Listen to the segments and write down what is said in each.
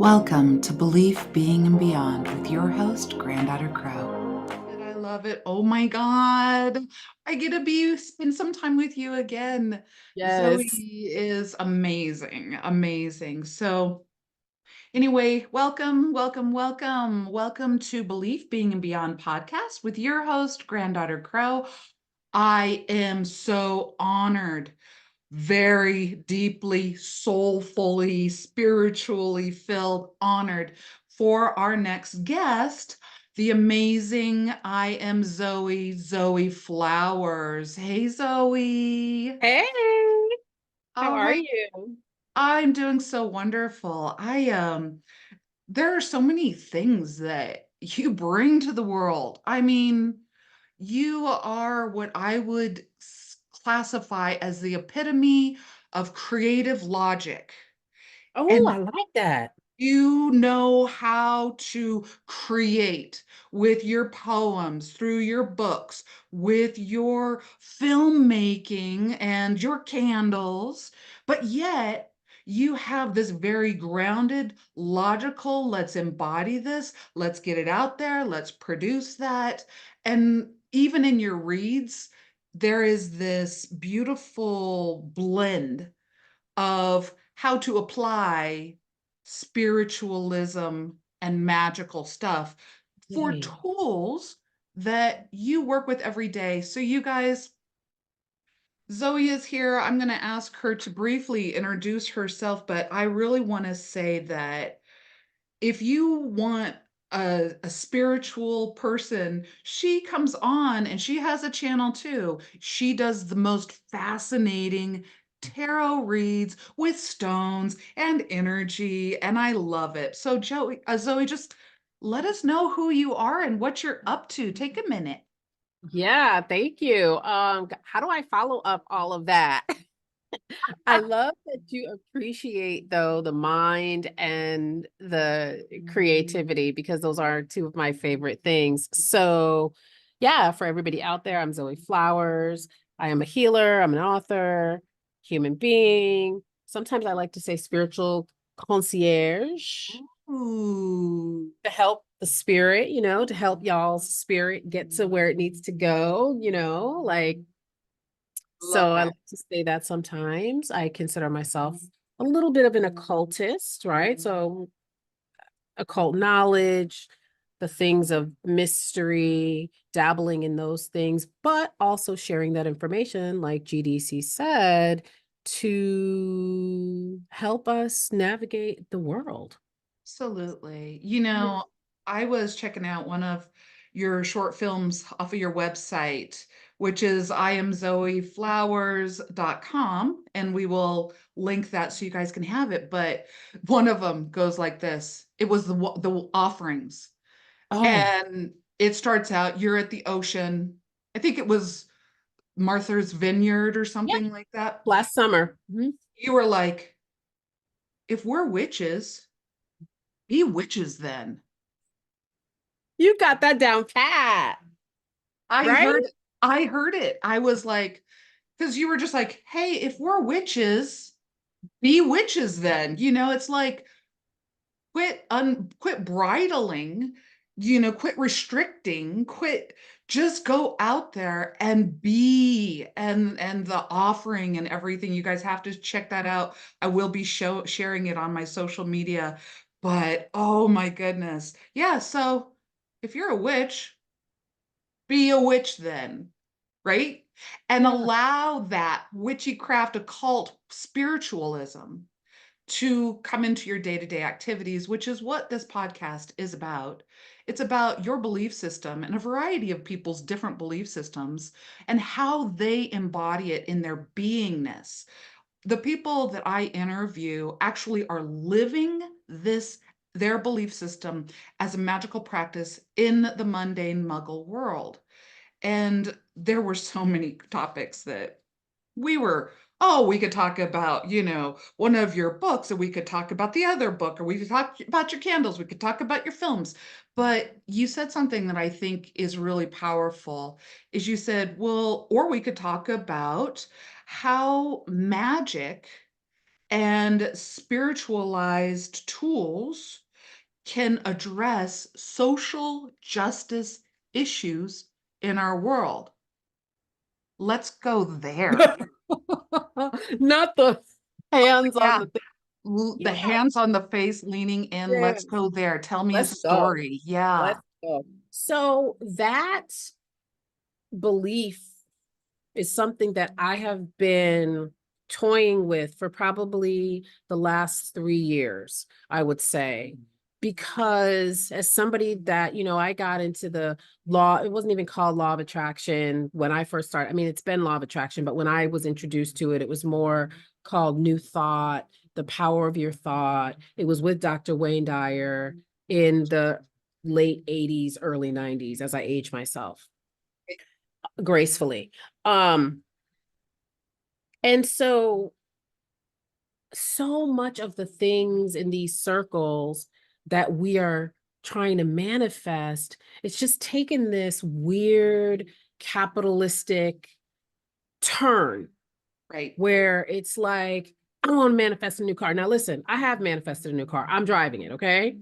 Welcome to Belief, Being, and Beyond with your host, Granddaughter Crow. And I love it. Oh my God. I get to spend some time with you again. Zoe Yes. is amazing, amazing. So anyway, welcome, welcome, welcome. Welcome to Belief, Being, and Beyond podcast with your host, Granddaughter Crow. I am so honored, very deeply, soulfully, spiritually filled, honored for our next guest, the amazing I am Zoe Flowers. Hey, Zoe. Hey, how Oh, are hey. you? I'm doing so wonderful. There are so many things that you bring to the world. I mean, you are what I would classify as the epitome of creative logic. Oh, And I like that. you know how to create with your poems, through your books, with your filmmaking and your candles, but yet you have this very grounded, logical, let's embody this, let's get it out there, let's produce that. And even in your reads, there is this beautiful blend of how to apply spiritualism and magical stuff for Yay. tools that you work with every day. So, you guys, Zoe is here. I'm going to ask her to briefly introduce herself, but I really want to say that if you want a spiritual person, she comes on and she has a channel too. She does the most fascinating tarot reads with stones and energy, and I love it. So, Zoe, just let us know who you are and what you're up to. Take a minute. Yeah, thank you. How do I follow up all of that? I love that you appreciate though the mind and the creativity because those are two of my favorite things. So, yeah, for everybody out there, I'm Zoe Flowers. I am a healer, I'm an author, human being. Sometimes I like to say spiritual concierge. Ooh, To help the spirit, to help y'all's spirit get to where it needs to go, like, so love I it. like to say that sometimes I consider myself a little bit of an occultist, right? So occult knowledge, the things of mystery, dabbling in those things, but also sharing that information, like GDC said, to help us navigate the world. Absolutely. Yeah. I was checking out one of your short films off of your website, which is iamzoeflowers.com, and we will link that so you guys can have it. But one of them goes like this. It was the offerings. Oh, And it starts out, you're at the ocean. I think it was Martha's Vineyard or yeah, something like that. last summer. Mhm. You were like, if we're witches, be witches then. You got that down pat, I right? heard I heard it. I was like, because you were just like, hey, if we're witches, be witches then. It's like quit bridling, quit restricting, quit just go out there and be and the offering and everything. You guys have to check that out. I will be sharing it on my social media. But oh my goodness. Yeah, so if you're a witch, be a witch then, right? And Yeah. allow that witchcraft occult spiritualism to come into your day-to-day activities, which is what this podcast is about. It's about your belief system and a variety of people's different belief systems and how they embody it in their beingness. The people that I interview actually are living their belief system as a magical practice in the mundane muggle world. And there were so many topics that we were, oh, we could talk about, one of your books, and we could talk about the other book, or we could talk about your candles, we could talk about your films. But you said something that I think is really powerful, is you said, well, or we could talk about how magic and spiritualized tools can address social justice issues in our world. Let's go there. Not the hands on Yeah. the thing. The Yeah, hands on the face leaning in. yeah. Let's go there. Tell me a Let's go. story. Yeah. Let's go. So that belief is something that I have been toying with for probably the last 3 years, I would say. Because as somebody that, I got into the law, it wasn't even called law of attraction when I first started. I mean, it's been law of attraction, but when I was introduced to it, it was more called New Thought, the power of your thought. It was with Dr. Wayne Dyer in the late 80s, early 90s, as I age myself gracefully. Um, and so much of the things in these circles that we are trying to manifest, it's just taken this weird capitalistic turn Right. where it's like, I want to manifest a new car. Now listen, I have manifested a new car. I'm driving it, okay?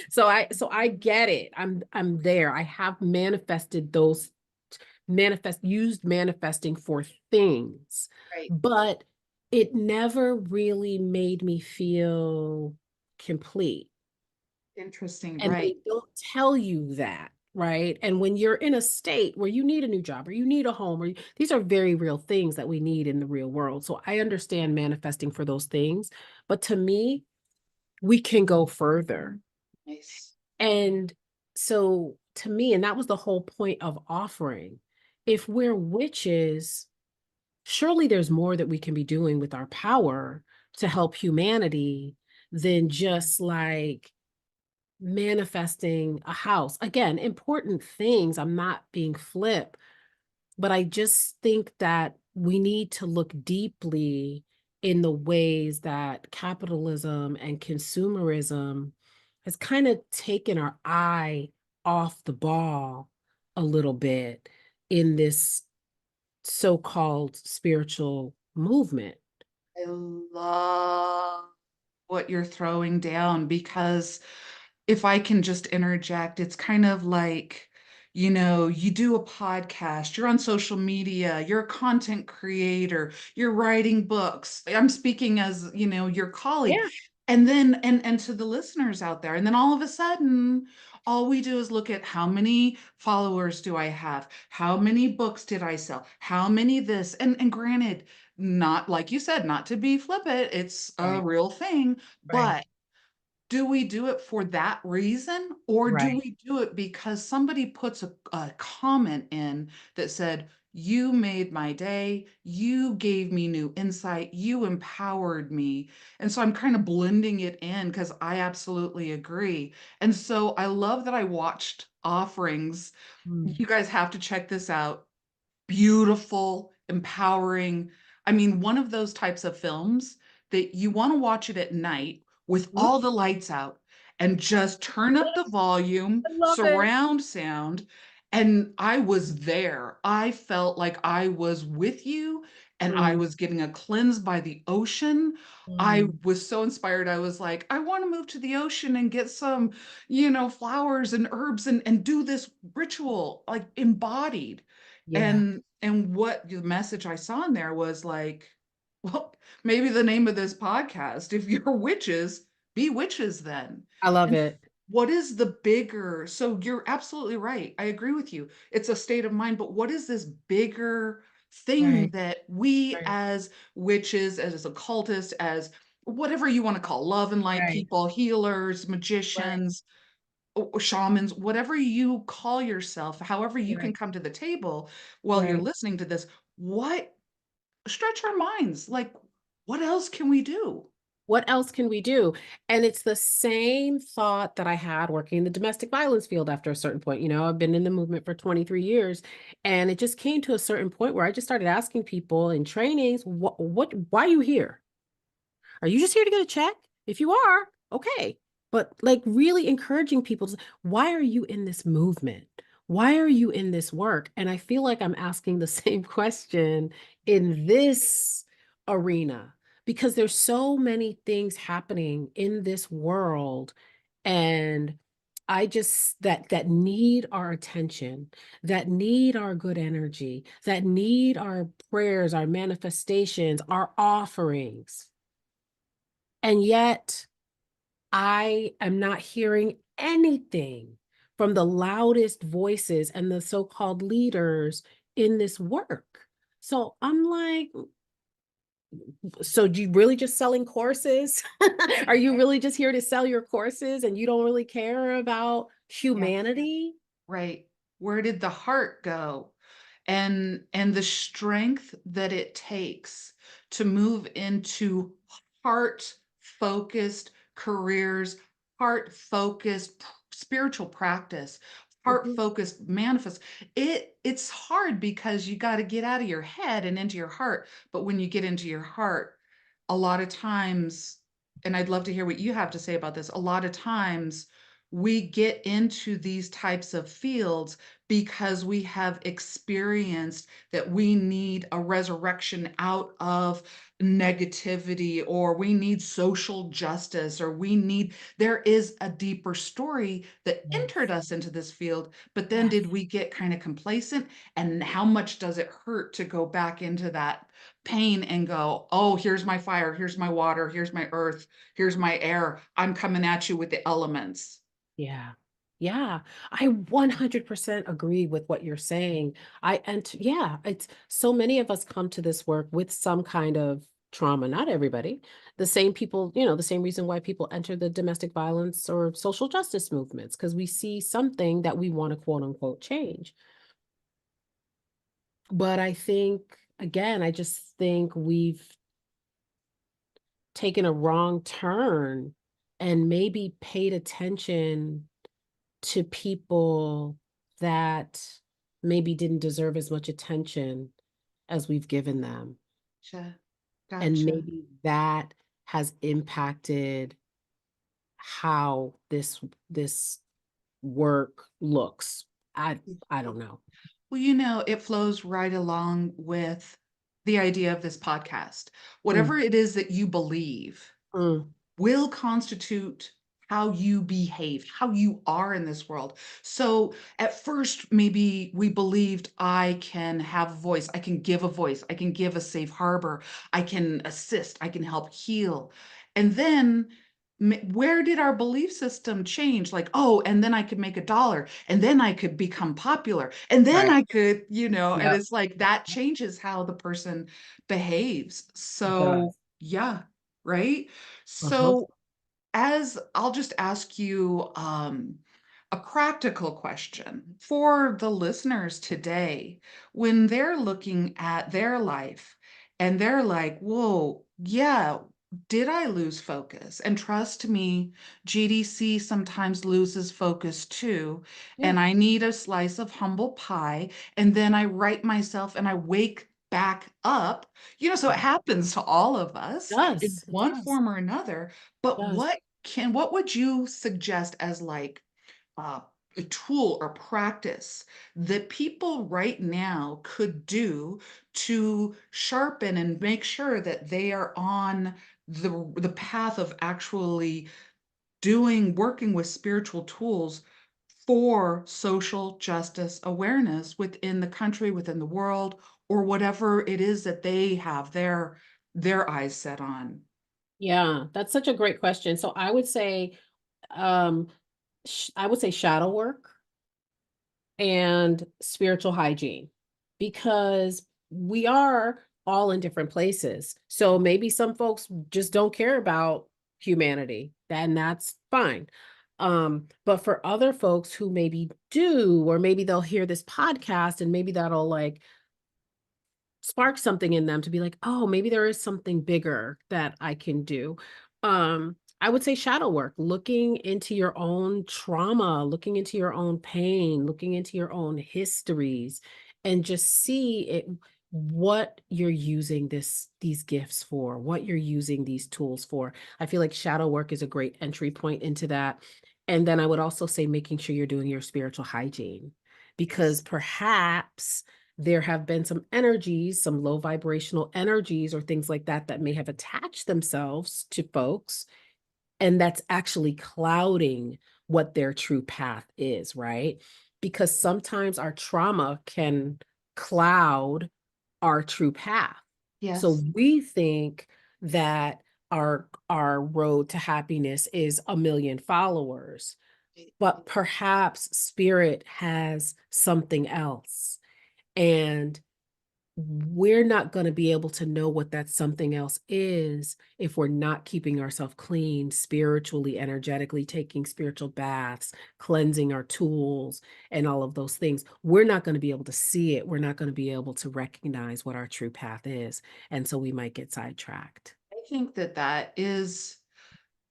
So I get it. I'm there. I have manifested those used manifesting for things, Right. but it never really made me feel complete. Interesting. And Right. they don't tell you that, right? And when you're in a state where you need a new job or you need a home, these are very real things that we need in the real world. So I understand manifesting for those things, but to me, we can go further. Nice. And so to me, and that was the whole point of offering. If we're witches, surely there's more that we can be doing with our power to help humanity than just like manifesting a house. Again, important things. I'm not being flip, but I just think that we need to look deeply in the ways that capitalism and consumerism has kind of taken our eye off the ball a little bit in this so-called spiritual movement. I love what you're throwing down because if I can just interject, it's kind of like, you do a podcast, you're on social media, you're a content creator, you're writing books. I'm speaking as, your colleague. Yeah. And then and to the listeners out there, and then all of a sudden, all we do is look at how many followers do I have? How many books did I sell? How many this? And granted, not like you said, not to be flippant, it's a Right. real thing, Right. but do we do it for that reason, or do Right. we do it because somebody puts a comment in that said, you made my day, you gave me new insight, you empowered me? And so I'm kind of blending it in because I absolutely agree. And so I love that I watched Offerings. Mm. You guys have to check this out. Beautiful, empowering. I mean, one of those types of films that you want to watch it at night with Mm. all the lights out and just turn up the volume, I love it. surround sound. And I was there. I felt like I was with you and I Mm. was getting a cleanse by the ocean. I Mm. was so inspired. I was like, I want to move to the ocean and get some, flowers and herbs and do this ritual like embodied. Yeah, And what the message I saw in there was like, well, maybe the name of this podcast, if you're witches, be witches then. I love And it. what is the bigger? So you're absolutely right. I agree with you. It's a state of mind, but what is this bigger thing Right. that we Right. as witches, as occultists, as whatever you want to call love and light Right. people, healers, Right. magicians, or shamans, whatever you call yourself, however you can Right. come to the table while you're Right. listening to this, what stretch our minds? Like, what else can we do? What else can we do? And it's the same thought that I had working in the domestic violence field after a certain point. I've been in the movement for 23 years, and it just came to a certain point where I just started asking people in trainings, why are you here? Are you just here to get a check? If you are, okay. But like really encouraging people, why are you in this movement? Why are you in this work? And I feel like I'm asking the same question in this arena because there's so many things happening in this world, and I just that need our attention, that need our good energy, that need our prayers, our manifestations, our offerings. And yet I am not hearing anything from the loudest voices and the so-called leaders in this work. So I'm like, so do you really just selling courses? Are you really just here to sell your courses and you don't really care about Yeah. humanity? Right. Where did the heart go? And the strength that it takes to move into heart-focused careers, heart-focused spiritual practice, Mhm. heart-focused manifest. It's hard because you got to get out of your head and into your heart. But when you get into your heart, a lot of times, and I'd love to hear what you have to say about this, a lot of times we get into these types of fields because we have experienced that we need a resurrection out of negativity, or we need social justice, or there is a deeper story that entered Yes. us into this field. But then Yes. did we get kind of complacent? And how much does it hurt to go back into that pain and go, oh, here's my fire, here's my water, here's my earth, here's my air. I'm coming at you with the elements. Yeah. Yeah. I 100% agree with what you're saying. Yeah, it's so many of us come to this work with some kind of trauma, not everybody. The same people, the same reason why people enter the domestic violence or social justice movements, because we see something that we want to quote unquote change. But I think, again, I just think we've taken a wrong turn and maybe paid attention to people that maybe didn't deserve as much attention as we've given them. Gotcha. And Gotcha. maybe that has impacted how this work looks. I don't know. Well, it flows right along with the idea of this podcast. Mm, Whatever it is that you believe mm, will constitute how you behave, how you are in this world. So at first, maybe we believed I can have a voice, I can give a safe harbor, I can assist, I can help heal. And then where did our belief system change? Like, oh, and then I could make $1, and then I could become popular, and then right. I could, and Yep. it's like that changes how the person behaves. It So, does. yeah, right? Uh-huh. So, as I'll just ask you a practical question for the listeners today, when they're looking at their life and they're like, whoa, yeah, did I lose focus? And trust me, GDC sometimes loses focus too. Yeah. And I need a slice of humble pie. And then I write myself and I wake back up. So it Yeah. happens to all of It us in does. It one does. form or another. It But does. what would you suggest as like uh, a tool or practice that people right now could do to sharpen and make sure that they are on the path of actually working with spiritual tools for social justice awareness within the country, within the world, or whatever it is that they have their eyes set on? Yeah, that's such a great question. So um, I would say shadow work and spiritual hygiene, because we are all in different places. So maybe some folks just don't care about humanity, and that's fine. But for other folks who maybe do, or maybe they'll hear this podcast and maybe that'll like spark something in them to be like, "Oh, maybe there is something bigger that I can do." I would say shadow work, looking into your own trauma, looking into your own pain, looking into your own histories, and just see what you're using these gifts for, what you're using these tools for. I feel like shadow work is a great entry point into that. And then I would also say making sure you're doing your spiritual hygiene, because Yes. perhaps there have been some energies, some low vibrational energies or things like that that may have attached themselves to folks, and that's actually clouding what their true path is, right? Because sometimes our trauma can cloud our true path. So Yes. we think that our road to happiness is a million followers, but perhaps spirit has something else. And we're not going to be able to know what that something else is if we're not keeping ourselves clean spiritually, energetically, taking spiritual baths, cleansing our tools, and all of those things. We're not going to be able to see it. We're not going to be able to recognize what our true path is. And so we might get sidetracked. I think that that is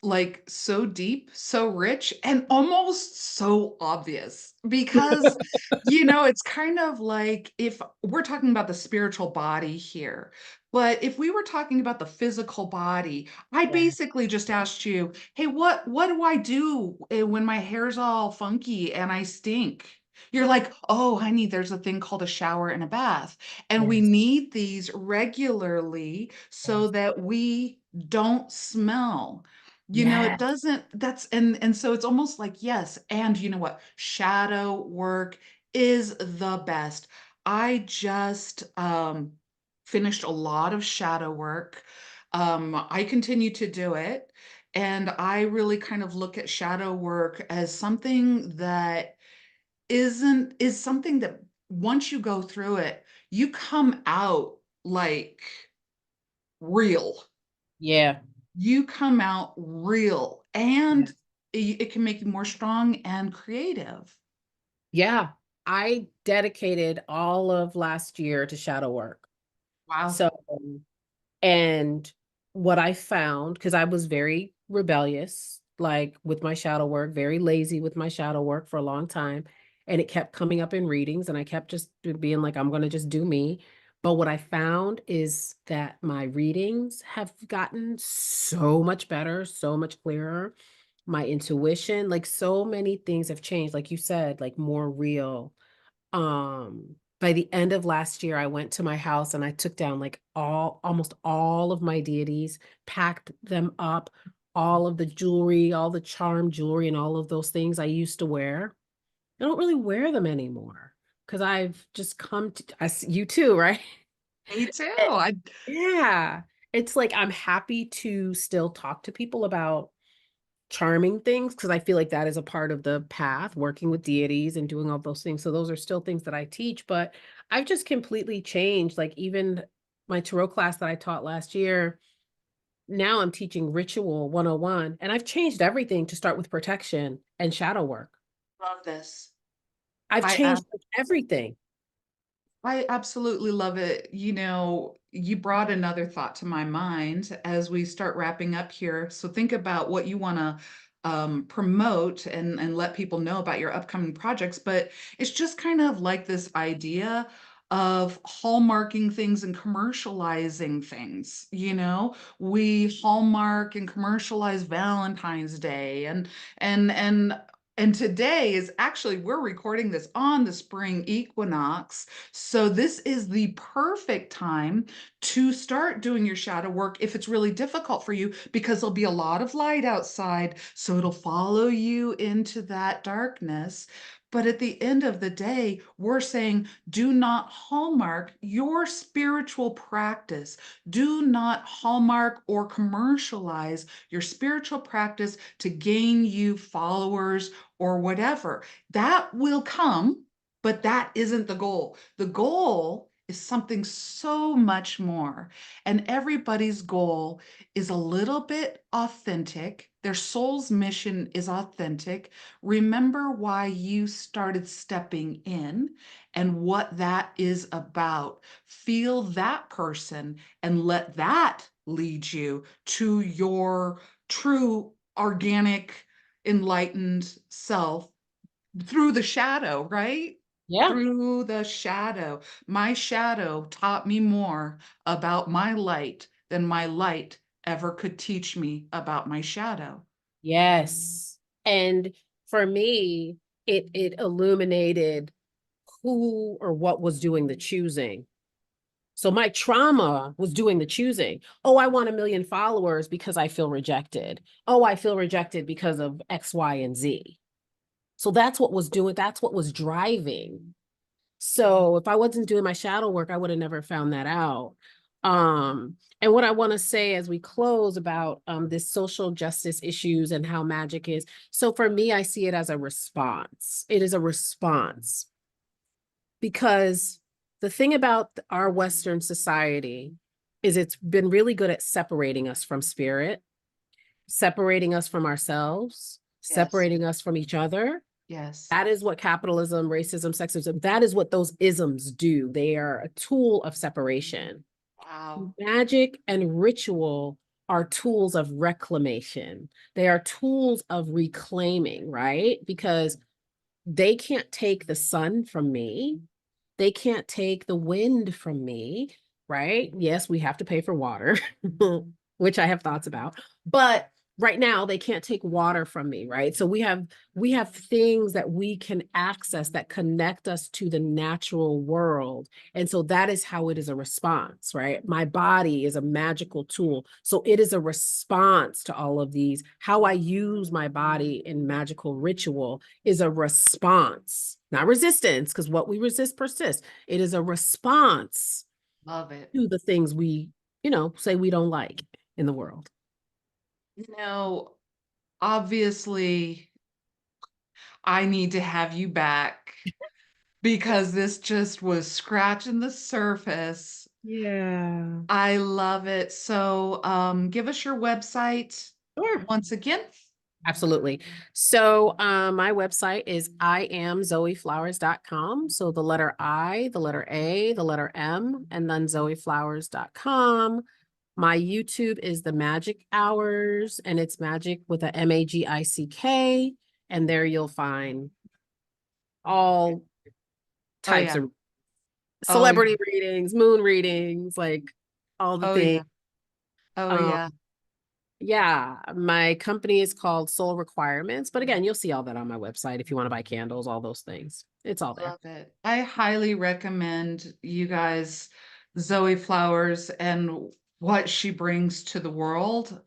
like so deep, so rich, and almost so obvious because, it's kind of like if we're talking about the spiritual body here, but if we were talking about the physical body, I Yeah. basically just asked you, hey, what do I do when my hair's all funky and I stink? You're like, oh, honey, there's a thing called a shower and a bath. And we Yes. need these regularly so Yes. that we don't smell. It Yes. doesn't that's and so it's almost like, yes, and you know what? Shadow work is the best. I just finished a lot of shadow work. I continue to do it, and I really kind of look at shadow work as something that is something that once you go through it, you come out like real. Yeah. You come out real, and Yes. it can make you more strong and creative. Yeah. I dedicated all of last year to shadow work. Wow. So and what I found, because I was very rebellious, like with my shadow work, very lazy with my shadow work for a long time. And it kept coming up in readings, and I kept just being like, I'm going to just do me. But what I found is that my readings have gotten so much better, so much clearer. My intuition, like so many things have changed, like you said, like more real. By the end of last year, I went to my house and I took down like almost all of my deities, packed them up, all of the jewelry, all the charm jewelry, and all of those things I used to wear. I don't really wear them anymore because I've just come to, you too, right? Me too. Eh, yeah. It's like I'm happy to still talk to people about charming things because I feel like that is a part of the path, working with deities and doing all those things. So those are still things that I teach, but I've just completely changed. Like even my tarot class that I taught last year, now I'm teaching Ritual 101, and I've changed everything to start with protection and shadow work. Love this. I've I changed like, everything. I absolutely love it. You brought another thought to my mind as we start wrapping up here. So think about what you want to promote and let people know about your upcoming projects. But it's just kind of like this idea of hallmarking things and commercializing things. We hallmark and commercialize Valentine's Day and today is actually, we're recording this on the spring equinox. So this is the perfect time to start doing your shadow work if it's really difficult for you, because there'll be a lot of light outside. So it'll follow you into that darkness. But at the end of the day, we're saying do not hallmark your spiritual practice. Do not hallmark or commercialize your spiritual practice to gain you followers or whatever. That will come, but that isn't the goal. The goal is something so much more. And everybody's goal is a little bit authentic. Their soul's mission is authentic. Remember why you started stepping in and what that is about. Feel that person and let that lead you to your true organic enlightened self through the shadow, right? Yeah. Through the shadow. My shadow taught me more about my light than my light ever could teach me about my shadow. Yes. And for me, it illuminated who or what was doing the choosing. So my trauma was doing the choosing. Oh, I want 1 million followers because I feel rejected. Oh, I feel rejected because of X, Y, and Z. So that's what was doing, that's what was driving. So if I wasn't doing my shadow work, I would have never found that out. And what I want to say as we close about this social justice issues and how magic is. So for me, I see it as a response. It is a response because the thing about our Western society is it's been really good at separating us from spirit, separating us from ourselves, Yes. separating us from each other. Yes. That is what capitalism, racism, sexism, that is what those isms do. They are a tool of separation. Wow. Magic and ritual are tools of reclamation. They are tools of reclaiming, right? Because they can't take the sun from me. They can't take the wind from me, right? Yes, we have to pay for water, which I have thoughts about. But right now they can't take water from me, right? So we have things that we can access that connect us to the natural world. And so that is how it is a response, right? My body is a magical tool. So it is a response to all of these. How I use my body in magical ritual is a response, not resistance, because what we resist persists. It is a response Love it. to the things we, say we don't like in the world. You know, obviously, I need to have you back because this just was scratching the surface. Yeah. I love it. So, give us your website Sure. once again. Absolutely. So my website is iamzoeflowers.com. So the letter I, the letter A, the letter M, and then zoeflowers.com. My YouTube is The Magic Hours, and it's magic with a Magick. And there you'll find all Oh, types yeah. of Oh, yeah. celebrity readings, moon readings, like all the Oh, things. yeah. Oh, Um, yeah. yeah, my company is called Soul Requirements, but again, you'll see all that on my website if you want to buy candles, all those things. It's all there. Love it. I highly recommend you guys Zoe Flowers and what she brings to the world.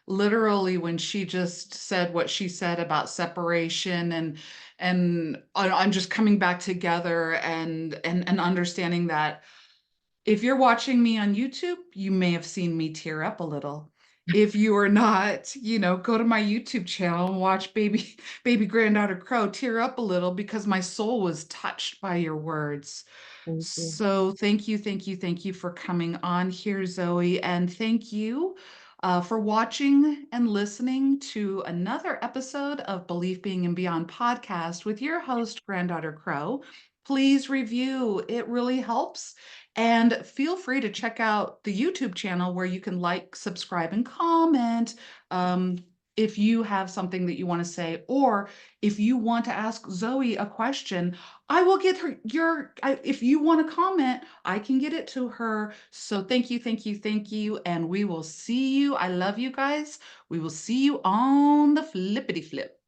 Literally, when she just said what she said about separation and on just coming back together and understanding that if you're watching me on YouTube, you may have seen me tear up a little. If you are not, go to my YouTube channel and watch baby Granddaughter Crow tear up a little because my soul was touched by your words. Thank you. So thank you, thank you, thank you for coming on here, Zoe, and thank you for watching and listening to another episode of Belief Being and Beyond podcast with your host, Granddaughter Crow. Please review, it really helps. And feel free to check out the YouTube channel where you can like, subscribe, and comment if you have something that you want to say, or if you want to ask Zoe a question. I will get her if you want to comment, I can get it to her. So thank you, thank you, thank you. And we will see you. I love you guys. We will see you on the flippity flip.